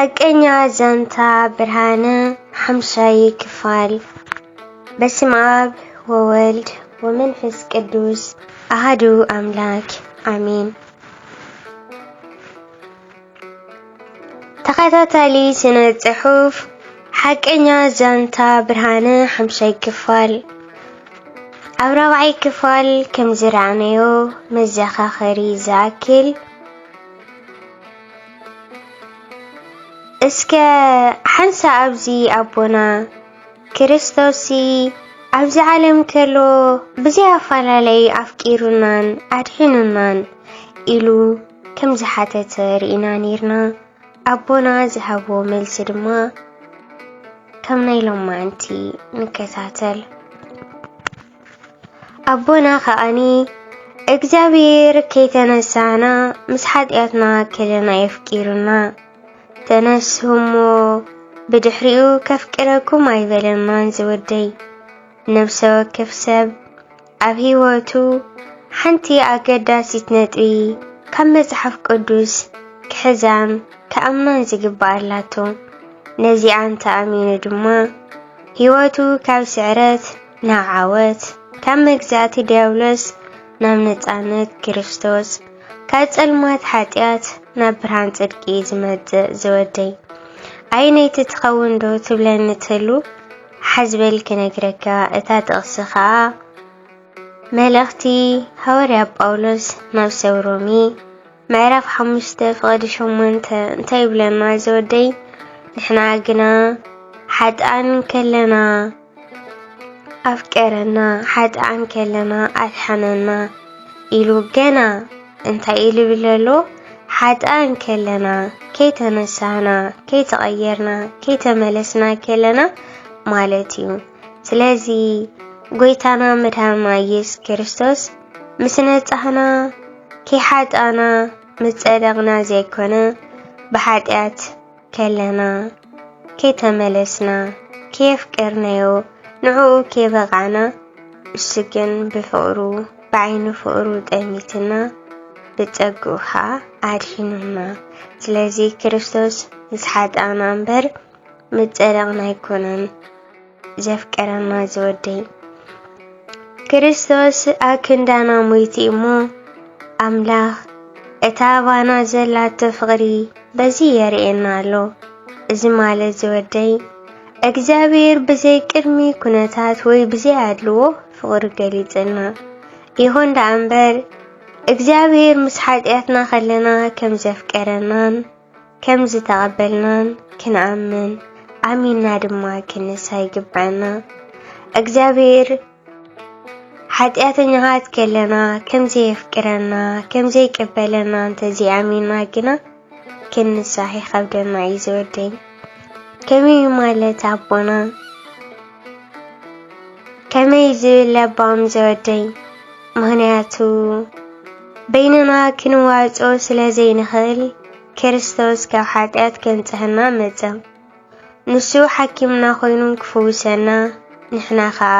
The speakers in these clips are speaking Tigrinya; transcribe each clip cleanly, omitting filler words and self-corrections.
ሐቀኛ ዛንታ ብርሃነ ሓምሻይ ክፋል በስመ አብ ወወልድ ወመንፈስ ቅዱስ አሐዱ አምላክ አሜን። ተኸታታሊ ስነ ጽሑፍ ሐቀኛ ዛንታ ብርሃነ ሓምሻይ ክፋል ኣብ ራብዓይ ክፋል ከም ዝረኣናዮ መዘኻኸሪ ዝኣክል እስከ ሓንሳ ኣብዚ ኣቦና ክርስቶስ ኣብዚ ዓለም ከሎ ብዘይፈላለይ ኣፍቂሩናን ኣድሒኑናን ኢሉ ከም ዝሓተተ ርኢና ነርና። ኣቦና ዝሃቦ መልሲ ድማ ከም ናይ ሎማንቲ ንከታተል። ኣቦና ከኣኒ እግዚአብሔር ከይተነሳና ምስ ሓጢአትና ከለና የፍቂሩና ተነስሁሞ ብድሕሪኡ ከፍቅረኩም ኣይበለናን ዝወደይ ነብሰ ወከፍ ሰብ ኣብ ሂወቱ ሓንቲ ኣገዳሲት ነጥቢ ካብ መጽሓፍ ቅዱስ ክሕዛን ከኣምናን ዝግባኣላቶ ነዚኣን ተኣሚኑ ድማ ሂወቱ ካብ ስዕረት ናብ ዓወት ካብ መግዛእቲ ዲያብሎስ ናብ ነፃነት ክርስቶስ ካብ ጸልማት ሓጢአት ናብ ብርሃን ጽድቂ ዝመጽእ ዝወደይ ኣይነይቲ ትኸውን ዶ ትብለኒ ትህሉ ሓዝበል ክነግረካ እታ ጥቕሲ ከዓ መልእኽቲ ሐዋርያ ጳውሎስ ናብ ሰብ ሮሚ ምዕራፍ 5:8 እንታይ ይብለና ዝወደይ ንሕና ግና ሓጥኣን ከለና ኣፍቀረና ሓጥኣን ከለና ኣድሓነና ኢሉ ገና እንታይ ኢሉ ብለሎ ሓጥኣን ከለና ከይተነሳና ከይተቐየርና ከይተመለስና ከለና ማለት እዩ። ስለዚ ጎይታና መድሃና ኢየሱስ ክርስቶስ ምስ ነጻህና ከይሓጥኣና ምጸደቕና ዘይኮነ ብሓጢአት ከለና ከይተመለስና ከየፍቀርናዮ ንዕኡ ከይበቓዕና እሱ ግን ብፍቕሩ ብዓይኑ ፍቕሩ ጠሚትና ብጸጉኡ ከዓ ኣድሒኑና። ስለዚ ክርስቶስ ምስ ሓጥኣና እምበር ምጸደቕና ኣይኮነን ዘፍቀረና ዝወደይ ክርስቶስ ኣብ ክንዳና ሞይቱ እሞ ኣምላኽ እታ ኣባና ዘላቶ ፍቕሪ በዚ የርእየና ኣሎ። እዚ ማለት ዝወደይ እግዚአብሔር ብዘይ ቅድሚ ኩነታት ወይ ብዘይ ኣድልዎ ፍቕሪ ገሊጽና ይኹን ደኣ እምበር እግዚአብሔር ምስ ሓጢአትና ከለና ከም ዘፍቀረናን ከም ዝተቐበልናን ክንኣምን ኣሚንና ድማ ክንሳ ይግባአና። እግዚአብሔር ሓጢአተኛታት ከለና ከም ዘየፍቅረና ከም ዘይቀበለና እንተዘይኣሚንና ግና ክንሳሕ ይኸብደና እዩ ዝወደይ። ከመይ ማለት ኣቦና ከመይ ዝብል ኣባም ዝወደይ ምኽንያቱ በይንና ክንዋጾ ስለ ዘይንኽእል ክርስቶስ ካብ ሓጢአት ከንጽሕና መጸ። ንሱ ሓኪምና ኮይኑ ክፍውሰና ንሕና ከዓ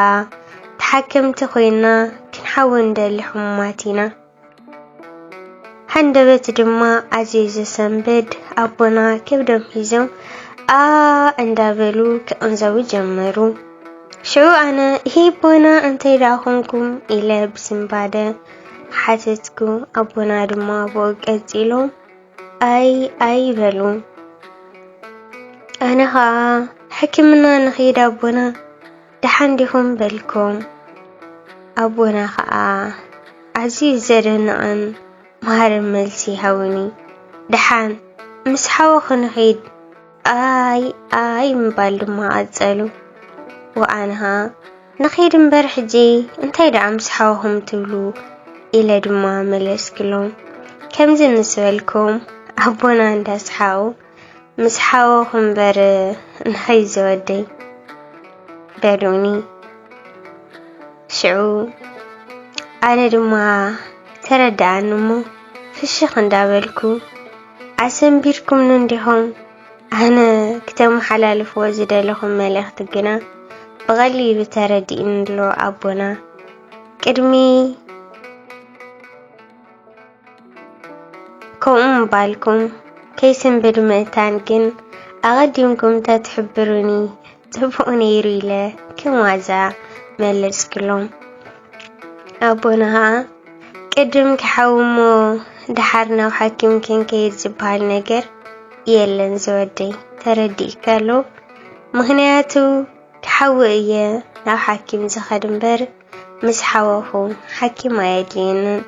ተሓክምቲ ኮይና ክንሓውን ደሊ ሕሙማት ኢና። ሓንደበት ድማ ኣዝዩ ዘሰንብድ ኣቦና ከብዶም ሒዞም እንዳበሉ ክቕንዘቡ ጀመሩ። ሽዑ ኣነ ቦና እንታይ ደኣ ኾንኩም ኢለ ብስምባደ ሓተትኩ። ኣቦና ድማ ብኡ ቀፂሎም ኣይ በሉ። ኣነ ከዓ ሕክምና ንኸይድ ኣቦና ደሓን ዲኹም በልኩም። ኣቦና ከዓ ኣዝዩ ዘደንቕን መሃርን መልሲ ሃቡኒ። ደሓን ምስ ሓወኹ ንኸይድ ኣይ ምባል ድማ ቀጸሉ። ወኣነኻ ንኸይድ እምበር ሕጂ እንታይ ደኣ ምስ ሓወኹም ትብሉ ኢለ ድማ መለስክሎም። ከምዚ ንስበልኩም ኣቦና እንዳስሓቑ ምስ ሓወኹ እምበር ንኸይድ ዝወደይ በሉኒ። ሽዑ ኣነ ድማ ተረዳእኒ እሞ ፍሽኽ እንዳበልኩ ኣሰንቢርኩምኒ እንዲኹም ኣነ ክተመሓላልፍዎ ዝደለኹም መልእኽቲ ግና ብቐሊሉ ተረዲእኒ ኣሎ ኣቦና። ቅድሚ ከምኡ ምባልኩም كيسن بدمتان جن أقدمكم تتحبروني تبقوني ريلة كموازا ملس كلهم أبونا قدم كحومو دحرنا وحكيم كن كيد زبال نجر يلن زودي تردي كالو مغنياتو كحوئية لو حكيم زخدم بر مسحوهو حكيم يدين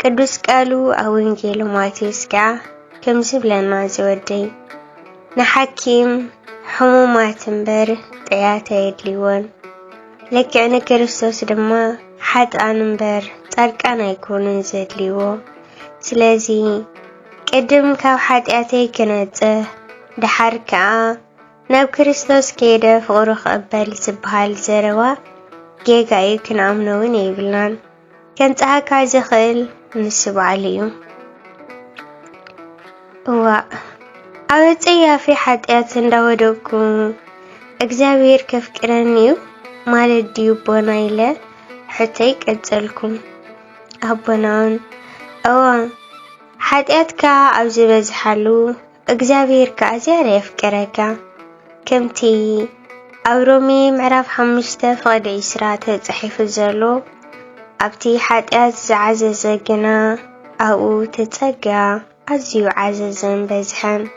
قدوس قالو أوينجيلو ماتيوس كا كم زبلنا زودي نحكيم حمومات بر طياتا يدليون لكن كريستوس دما حد أنبر تركان يكونن زدليو سلازي قدم كاو حدياتي كنت دحر كا ناب كريستوس كيدا فغرو خقبل زبهال زروا جيغا يكن عمنوين يبلان كانت هكا زخيل نسب عليهم هو أوتيا في حديات ندودوكم اجزابير كيف كرانيو مال الديو بونايلة حتى يقتلكم أبنان أوان حدياتك عوزي بزحلو اجزابير كأزيار يفكرك كمتي أورومي معرف 5 فقد إسرات تحيف الزلو أبتي حديات زعزة جنا أو تتسقى أزيو عززا بزحن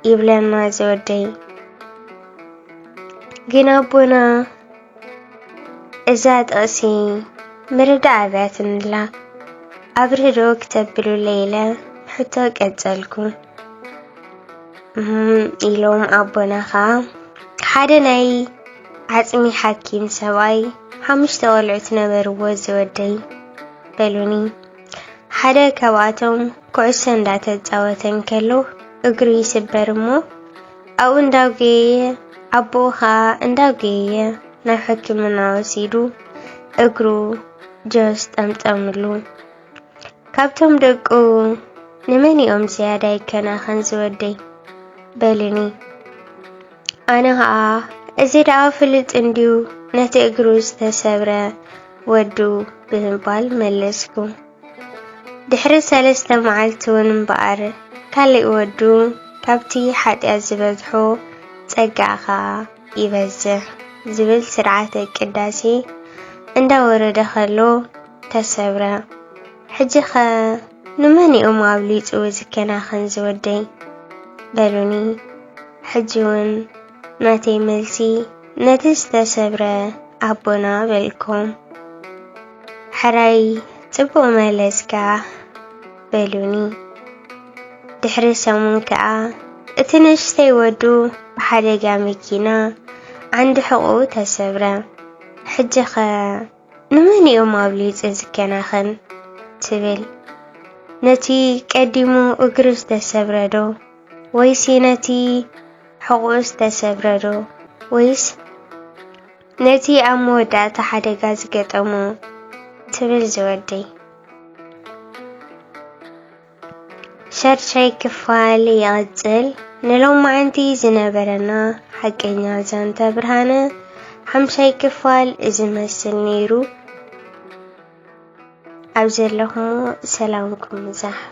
يبلنا زودي جنابنا إزاد أسي مرد عباتن لا أبردو كتبلو ليلة حتى قتلكم إلوم أبونا خا حدناي عزمي حكيم سواي 5 ولعت نبرو زودي بلوني حدا كواتهم كعسن لا تتزاوتن كلو اقري سبرمو أو انداوغي أبوها انداوغي نحكمنا وسيدو اقرو جوست أمتأملو كابتم دقو نماني زيادة كنا خنزودي بلني أنا ها أزيد أفلت انديو نتي اقروز تسابرا ودو بنبال ملسكو دحر 3 معلتون مبار كالي ودو كابتي حد أزبطحو تسقعخا يبزح زبل سرعة القداسي عند ورد خلو تسابرا حجخا نماني أبليت وزكنا خنزودي بلوني حجون ناتي ملسي نتستسبرا أبونا بالكم حراي تبو ملسكا بلوني دحر سمون كا اتنشتي ودو بحدقا مكينا عند حقوق تسبرا حجخا نماني أبليت وزكنا خن تبل نتي قدمو اقرس تسبردو ويسي نتي حقوس تسبردو ويس نتي أمودا تحدقا زقتمو تبل زودي شرشي كفال يغزل نلوم عندي زنبرنا حقنا زانتا برهانا 5 كفال إذن مسل نيرو أوزر لهم سلامكم زح